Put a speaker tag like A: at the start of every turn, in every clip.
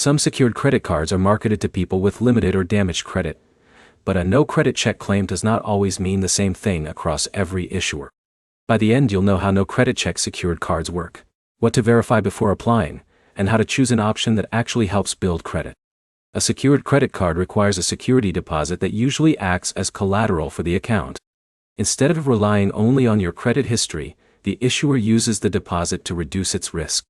A: Some secured credit cards are marketed to people with limited or damaged credit, but a no-credit check claim does not always mean the same thing across every issuer. By the end, you'll know how no-credit check secured cards work, what to verify before applying, and how to choose an option that actually helps build credit. A secured credit card requires a security deposit that usually acts as collateral for the account. Instead of relying only on your credit history, the issuer uses the deposit to reduce its risk.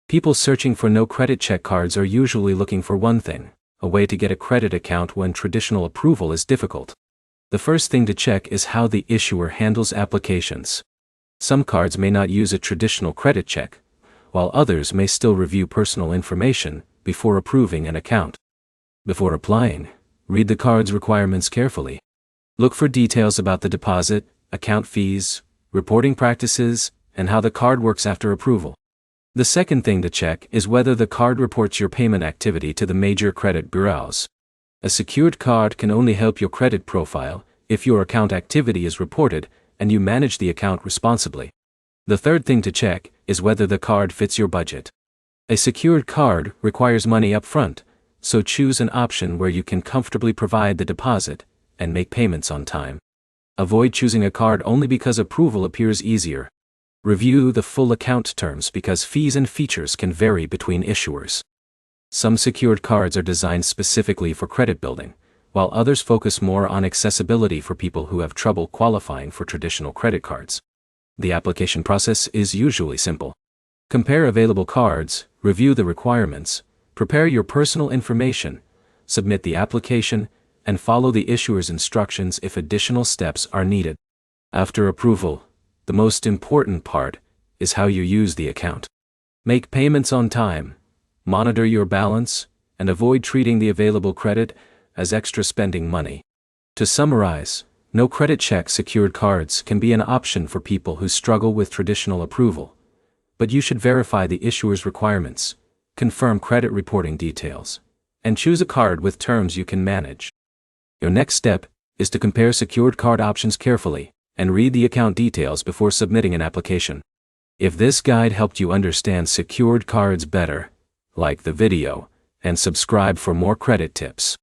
A: People searching for no-credit check cards are usually looking for one thing: a way to get a credit account when traditional approval is difficult. The first thing to check is how the issuer handles applications. Some cards may not use a traditional credit check, while others may still review personal information before approving an account. Before applying, read the card's requirements carefully. Look for details about the deposit, account fees, reporting practices, and how the card works after approval. The second thing to check is whether the card reports your payment activity to the major credit bureaus. A secured card can only help your credit profile if your account activity is reported and you manage the account responsibly. The third thing to check is whether the card fits your budget. A secured card requires money up front, so choose an option where you can comfortably provide the deposit and make payments on time. Avoid choosing a card only because approval appears easier. Review the full account terms because fees and features can vary between issuers. Some secured cards are designed specifically for credit building, while others focus more on accessibility for people who have trouble qualifying for traditional credit cards. The application process is usually simple. Compare available cards, review the requirements, prepare your personal information, submit the application, and follow the issuer's instructions if additional steps are needed. After approval, the most important part is how you use the account. Make payments on time, monitor your balance, and avoid treating the available credit as extra spending money. To summarize, no credit check secured cards can be an option for people who struggle with traditional approval, but you should verify the issuer's requirements, confirm credit reporting details, and choose a card with terms you can manage. Your next step is to compare secured card options carefully and read the account details before submitting an application. If this guide helped you understand secured cards better, like the video and subscribe for more credit tips.